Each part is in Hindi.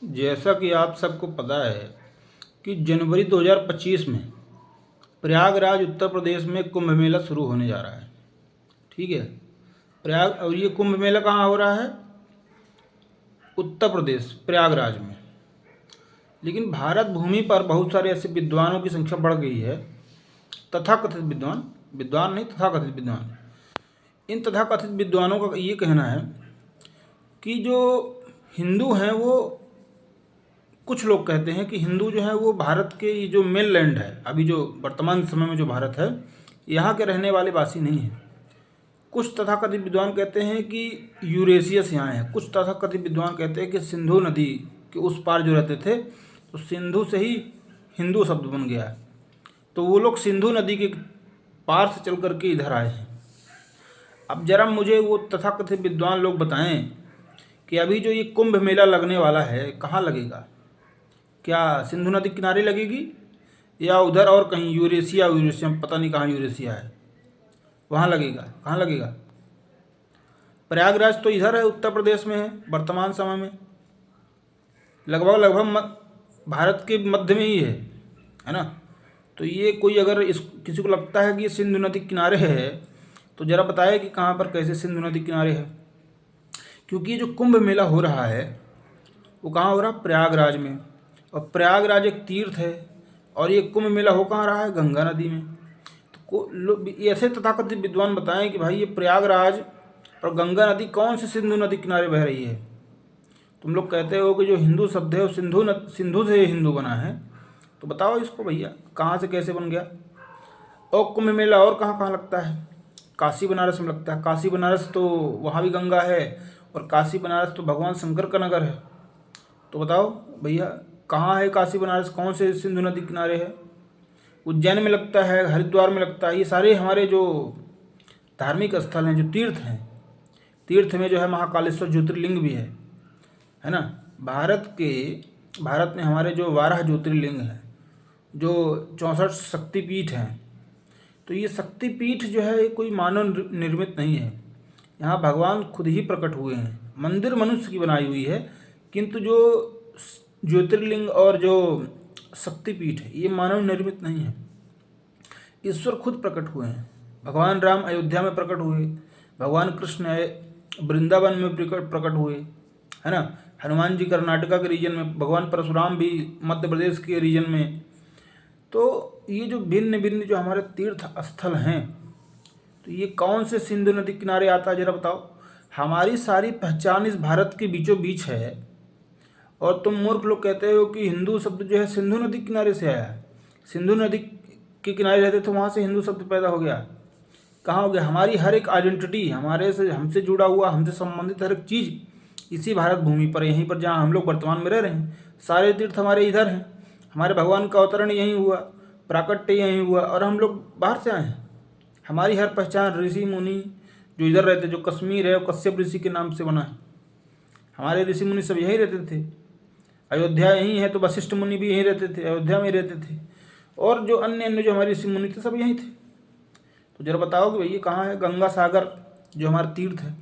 जैसा कि आप सबको पता है कि जनवरी 2025 में प्रयागराज उत्तर प्रदेश में कुंभ मेला शुरू होने जा रहा है। ठीक है। प्रयाग और ये कुंभ मेला कहाँ हो रहा है? उत्तर प्रदेश प्रयागराज में। लेकिन भारत भूमि पर बहुत सारे ऐसे विद्वानों की संख्या बढ़ गई है, तथाकथित विद्वान, विद्वान नहीं तथाकथित विद्वान। इन तथाकथित विद्वानों का ये कहना है कि जो हिंदू हैं वो, कुछ लोग कहते हैं कि हिंदू जो है वो भारत के ये जो मेन लैंड है, अभी जो वर्तमान समय में जो भारत है, यहाँ के रहने वाले वासी नहीं हैं। कुछ तथाकथित विद्वान कहते हैं कि यूरेशिया से आए हैं। कुछ तथाकथित विद्वान कहते हैं कि सिंधु नदी के उस पार जो रहते थे, तो सिंधु से ही हिंदू शब्द बन गया है। तो वो लोग सिंधु नदी के पार से चल करके इधर आए हैं। अब जरा मुझे वो तथाकथित विद्वान लोग बताएं कि अभी जो ये कुंभ मेला लगने वाला है कहाँ लगेगा? क्या सिंधु नदी किनारे लगेगी या उधर और कहीं यूरेशिया, यूरेशिया पता नहीं कहाँ यूरेशिया है, वहाँ लगेगा? कहाँ लगेगा? प्रयागराज तो इधर है, उत्तर प्रदेश में है वर्तमान समय में, लगभग लगभग भारत के मध्य में ही है ना। तो ये कोई अगर इस किसी को लगता है कि ये सिंधु नदी किनारे है, तो ज़रा बताए कि कहाँ पर, कैसे सिंधु नदी किनारे है। क्योंकि ये जो कुंभ मेला हो रहा है वो कहाँ हो रहा है? प्रयागराज में। और प्रयागराज एक तीर्थ है, और ये कुंभ मेला हो कहाँ रहा है? गंगा नदी में। तो ऐसे तथाकथित विद्वान बताएं कि भाई ये प्रयागराज और गंगा नदी कौन से सिंधु नदी किनारे बह रही है? तुम लोग कहते हो कि जो हिंदू शब्द है वो सिंधु से हिंदू बना है, तो बताओ इसको भैया, कहाँ से कैसे बन गया? और कुंभ मेला और कहाँ कहाँ लगता है? काशी बनारस में लगता है। काशी बनारस तो वहाँ भी गंगा है, और काशी बनारस तो भगवान शंकर का नगर है। तो बताओ भैया, कहाँ है काशी बनारस, कौन से सिंधु नदी किनारे है? उज्जैन में लगता है, हरिद्वार में लगता है। ये सारे हमारे जो धार्मिक स्थल हैं, जो तीर्थ हैं, तीर्थ में जो है महाकालेश्वर ज्योतिर्लिंग भी है ना। भारत में हमारे जो 12 ज्योतिर्लिंग हैं, जो 64 शक्तिपीठ हैं, तो ये शक्तिपीठ जो है ये कोई मानव निर्मित नहीं है। यहाँ भगवान खुद ही प्रकट हुए हैं। मंदिर मनुष्य की बनाई हुई है, किंतु जो ज्योतिर्लिंग और जो शक्तिपीठ है ये मानव निर्मित नहीं है। ईश्वर खुद प्रकट हुए हैं। भगवान राम अयोध्या में प्रकट हुए, भगवान कृष्ण वृंदावन में प्रकट हुए, है ना। हनुमान जी कर्नाटका के रीजन में, भगवान परशुराम भी मध्य प्रदेश के रीजन में। तो ये जो भिन्न भिन्न जो हमारे तीर्थ स्थल हैं, तो ये कौन से सिंधु नदी किनारे आता है, जरा बताओ। हमारी सारी पहचान इस भारत के बीचों बीच है, और तुम मूर्ख लोग कहते हो कि हिंदू शब्द जो है सिंधु नदी किनारे से आया है। सिंधु नदी के किनारे रहते तो वहाँ से हिंदू शब्द पैदा हो गया। कहाँ हो गया? हमारी हर एक आइडेंटिटी, हमारे से हमसे जुड़ा हुआ, हमसे संबंधित हर एक चीज़ इसी भारत भूमि पर, यहीं पर जहाँ हम लोग वर्तमान में रह रहे हैं। सारे तीर्थ हमारे इधर हैं। हमारे भगवान का अवतरण यहीं हुआ, प्राकट्य यहीं हुआ, और हम लोग बाहर से आए हैं। हमारी हर पहचान ऋषि मुनि जो इधर रहते, जो कश्मीर है वो कश्यप ऋषि के नाम से बना है। हमारे ऋषि मुनि सब यहीं रहते थे। अयोध्या यहीं है तो वशिष्ठ मुनि भी यहीं रहते थे, अयोध्या में रहते थे। और जो अन्य अन्य जो हमारे ऋषि मुनि थे सब यहीं थे। तो जरा बताओ कि भैया कहाँ है? गंगा सागर जो हमारा तीर्थ है,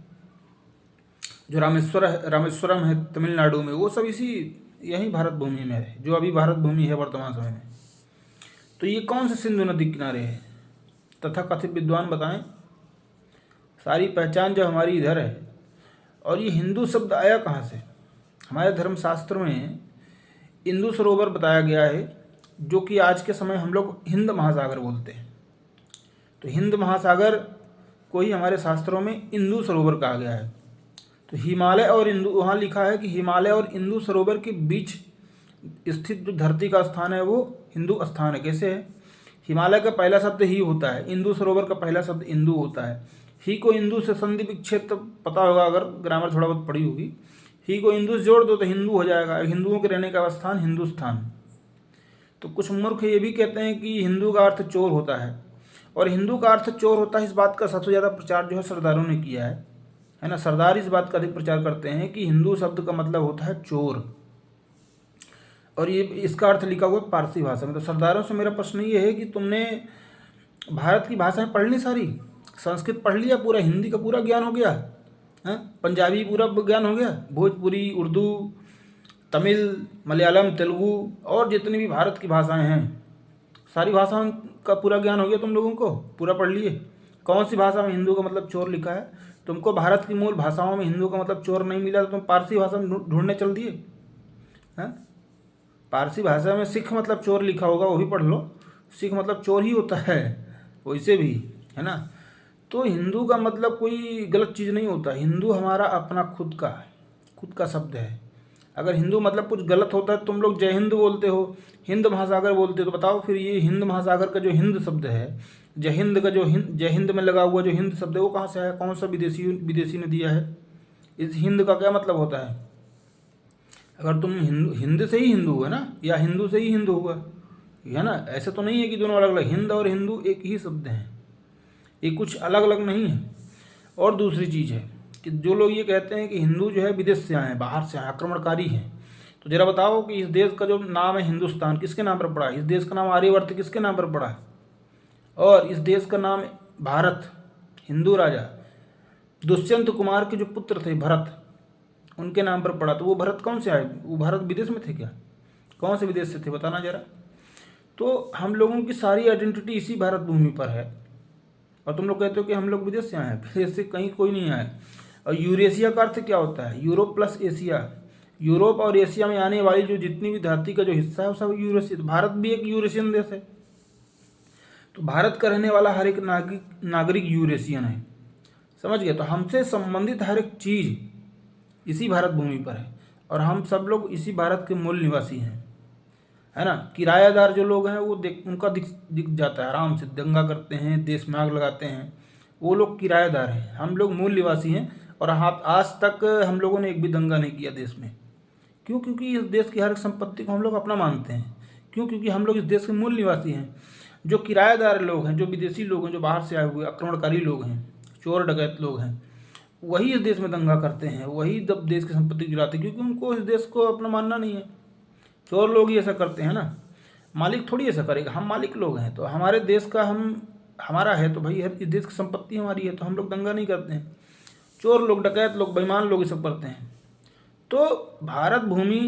जो रामेश्वरम है तमिलनाडु में, वो सब इसी यहीं भारत भूमि में है, जो अभी भारत भूमि है वर्तमान समय में। तो ये कौन से सिंधु नदी किनारे है? तथा कथित विद्वान बताएं। सारी पहचान जब हमारी इधर है, और ये हिंदू शब्द आया कहाँ से? हमारे धर्मशास्त्र में इंदु सरोवर बताया गया है, जो कि आज के समय हम लोग हिंद महासागर बोलते हैं। तो हिंद महासागर को ही हमारे शास्त्रों में इंदु सरोवर कहा गया है। तो हिमालय और इंदु, वहाँ लिखा है कि हिमालय और इंदु सरोवर के बीच स्थित जो धरती का स्थान है वो हिंदू स्थान है। कैसे है? हिमालय का पहला शब्द ही होता है, इंदु सरोवर का पहला शब्द इंदु होता है। ही को इंदु से संधि विच्छेद पता होगा, अगर ग्रामर थोड़ा बहुत पढ़ी होगी। ही को इंदु से जोड़ दो तो हिंदू हो जाएगा, हिंदुओं के रहने का स्थान हिंदुस्तान। तो कुछ मूर्ख ये भी कहते हैं कि हिंदू का अर्थ चोर होता है, और हिंदू का अर्थ चोर होता है, इस बात का सबसे ज़्यादा प्रचार जो है सरदारों ने किया है ना। सरदार इस बात का अधिक प्रचार करते हैं कि हिंदू शब्द का मतलब होता है चोर, और ये इसका अर्थ लिखा हुआ है पारसी भाषा में। तो सरदारों से मेरा प्रश्न ये है कि तुमने भारत की भाषाएं पढ़ ली सारी, संस्कृत पढ़ लिया, पूरा हिंदी का पूरा ज्ञान हो गया, पंजाबी पूरा ज्ञान हो गया, भोजपुरी, उर्दू, तमिल, मलयालम, तेलुगु और जितनी भी भारत की भाषाएं हैं, सारी भाषाओं का पूरा ज्ञान हो गया तुम लोगों को? पूरा पढ़ लिए? कौन सी भाषा में हिंदू का मतलब चोर लिखा है? तुमको भारत की मूल भाषाओं में हिंदू का मतलब चोर नहीं मिला तो तुम पारसी भाषा में ढूंढने चल दिए हैं? पारसी भाषा में सिख मतलब चोर लिखा होगा, वो भी पढ़ लो। सिख मतलब चोर ही होता है वैसे भी, है ना। तो हिंदू का मतलब कोई गलत चीज़ नहीं होता। हिंदू हमारा अपना खुद का शब्द है। अगर हिंदू मतलब कुछ गलत होता है, तुम लोग जय हिंद बोलते हो, हिंद महासागर बोलते हो, तो बताओ फिर ये हिंद महासागर का जो हिंद शब्द है, जय हिंद का जो जय हिंद में लगा हुआ जो हिंद शब्द है, वो कहाँ से आया? कौन सा विदेशी ने दिया है? इस हिंद का क्या मतलब होता है? अगर तुम हिंद से ही हिंदू हुआ ना, या हिंदू से ही हिंदू हुआ, है ना। ऐसा तो नहीं है कि दोनों अलग अलग। हिंद और हिंदू एक ही शब्द हैं, ये कुछ अलग अलग नहीं है। और दूसरी चीज़ है कि जो लोग ये कहते हैं कि हिंदू जो है विदेश से आए हैं, बाहर से आए, आक्रमणकारी हैं, तो ज़रा बताओ कि इस देश का जो नाम है हिंदुस्तान, किसके नाम पर पड़ा है? इस देश का नाम आर्यवर्त किसके नाम पर पड़ा है? और इस देश का नाम भारत, हिंदू राजा दुष्यंत कुमार के जो पुत्र थे भरत, उनके नाम पर पड़ा। तो वो भरत कौन से आए? वो भारत विदेश में थे क्या? कौन से विदेश से थे, बताना जरा। तो हम लोगों की सारी आइडेंटिटी इसी भारत भूमि पर है। और तुम लोग कहते हो कि हम लोग विदेश से आए हैं। विदेश से कहीं कोई नहीं आए। और यूरेशिया का अर्थ क्या होता है? Europe plus Asia. यूरोप और एशिया में आने वाली जो जितनी भी धरती का जो हिस्सा है वो सब यूरेशिया। तो भारत भी एक यूरेशियन देश है। तो भारत का रहने वाला हर एक नागरिक यूरेशियन है, समझ गए। तो हमसे संबंधित हर एक चीज़ इसी भारत भूमि पर है, और हम सब लोग इसी भारत के मूल निवासी हैं, है ना। किराएदार जो लोग हैं वो उनका दिख जाता है, आराम से दंगा करते हैं, देश में आग लगाते हैं, वो लोग किराएदार हैं। हम लोग मूल निवासी हैं, और आज तक हम लोगों ने एक भी दंगा नहीं किया देश में। क्यों? क्योंकि इस देश की हर एक संपत्ति को हम लोग अपना मानते हैं। क्यों? क्योंकि हम लोग इस देश के मूल निवासी हैं। जो किराएदार लोग हैं, जो विदेशी लोग हैं, जो बाहर से आए हुए आक्रमणकारी लोग हैं, चोर डकैत लोग हैं, वही इस देश में दंगा करते हैं, वही जब देश की संपत्ति गिराते हैं, क्योंकि उनको इस देश को अपना मानना नहीं है। चोर लोग ही ऐसा करते हैं ना, मालिक थोड़ी ऐसा करेगा। हम मालिक लोग हैं, तो हमारे देश का हमारा है, तो भाई इस देश की संपत्ति हमारी है, तो हम लोग दंगा नहीं करते हैं। चोर लोग, डकैत लोग, बेईमान लोग ये सब करते हैं। तो भारत भूमि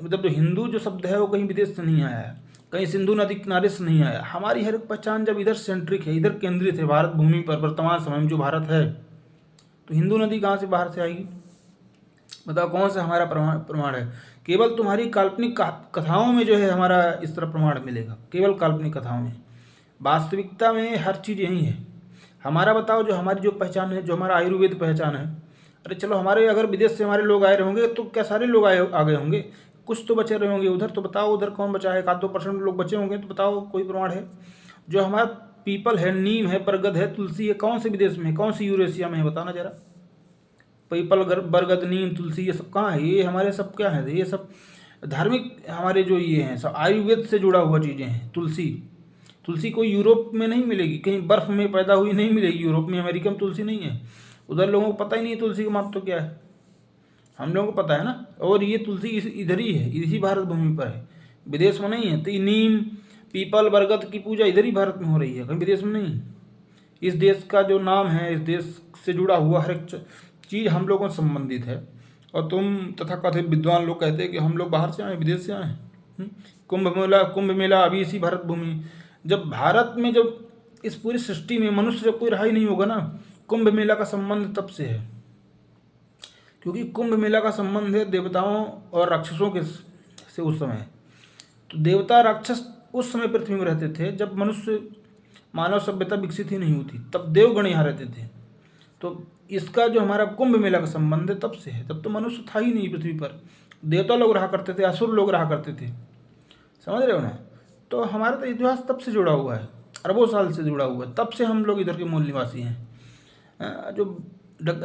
मतलब जो हिंदू जो शब्द है वो कहीं विदेश से नहीं आया है, कहीं सिंधु नदी किनारे से नहीं आया। हमारी हर एक पहचान जब इधर सेंट्रिक है, इधर केंद्रित है भारत भूमि पर, वर्तमान समय में जो भारत है, तो हिंदू नदी कहाँ से बाहर से आएगी? बताओ कौन सा हमारा प्रमाण है? केवल तुम्हारी काल्पनिक कथाओं में जो है हमारा इस तरह प्रमाण मिलेगा, केवल काल्पनिक कथाओं में। वास्तविकता में हर चीज़ यही है। हमारा बताओ, जो हमारी जो पहचान है, जो हमारा आयुर्वेद पहचान है, अरे चलो हमारे अगर विदेश से हमारे लोग आए होंगे तो क्या सारे लोग आ गए होंगे? कुछ तो बचे रहे होंगे उधर। तो बताओ उधर कौन बचा है? 1-2% लोग बचे होंगे, तो बताओ कोई प्रमाण है? जो हमारा पीपल है, नीम है, बरगद है, तुलसी है, कौन से विदेश में है? कौन सी यूरेशिया में है? बताना जरा। पीपल, बरगद, नीम, तुलसी, ये सब कहाँ है? ये हमारे सब क्या है? ये सब धार्मिक हमारे जो ये हैं, सब आयुर्वेद से जुड़ा हुआ चीज़ें हैं। तुलसी कोई यूरोप में नहीं मिलेगी, कहीं बर्फ़ में पैदा हुई नहीं मिलेगी। यूरोप में, अमेरिका में तुलसी नहीं है। उधर लोगों को पता ही नहीं है तुलसी का महत्व तो क्या है। हम लोगों को पता है ना। और ये तुलसी इधर ही है, इसी भारत भूमि पर है, विदेश में नहीं है। तो ये नीम, पीपल, बरगद की पूजा इधर ही भारत में हो रही है, कहीं विदेश में नहीं। इस देश का जो नाम है, इस देश से जुड़ा हुआ हर एक चीज़ हम लोगों से संबंधित है। और तुम तथाकथित विद्वान लोग कहते हैं कि हम लोग बाहर से आए, विदेश से आए। कुंभ मेला अभी इसी भारत भूमि। जब भारत में, जब इस पूरी सृष्टि में मनुष्य जब कोई रहा ही नहीं होगा ना, कुंभ मेला का संबंध तब से है। क्योंकि कुंभ मेला का संबंध है देवताओं और राक्षसों के से उस समय। तो देवता राक्षस उस समय पृथ्वी में रहते थे जब मानव सभ्यता विकसित ही नहीं हुई थी, तब देवगण यहाँ रहते थे। तो इसका जो हमारा कुंभ मेला का संबंध है तब से है। तब तो मनुष्य था ही नहीं पृथ्वी पर, देवता लोग रहा करते थे, असुर लोग रहा करते थे, समझ रहे हो ना। तो हमारा तो इतिहास तब से जुड़ा हुआ है, अरबों साल से जुड़ा हुआ है। तब से हम लोग इधर के मूल निवासी हैं।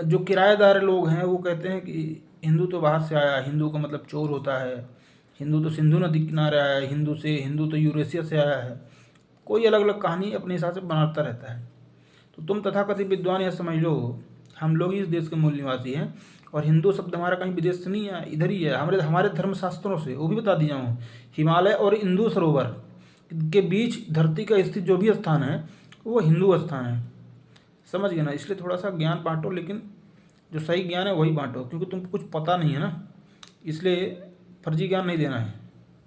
जो किराएदार लोग हैं वो कहते हैं कि हिंदू तो बाहर से आया, हिंदू का मतलब चोर होता है, हिंदू तो सिंधु नदी किनारे आया है, हिंदू तो यूरेशिया से आया है। कोई अलग अलग कहानी अपने हिसाब से बनाता रहता है। तो तुम तथाकथित विद्वान यह समझ लो, हम लोग ही इस देश के मूल निवासी हैं। और हिंदू शब्द हमारा कहीं विदेश से नहीं है, इधर ही है, हमारे धर्मशास्त्रों से। वो भी बता दिया हूँ, हिमालय और इंदु सरोवर के बीच धरती का स्थित जो भी स्थान है वो हिंदू स्थान है, समझ गए ना। इसलिए थोड़ा सा ज्ञान बांटो, लेकिन जो सही ज्ञान है वही बांटो, क्योंकि तुमको कुछ पता नहीं है ना, इसलिए फर्जी ज्ञान नहीं देना है।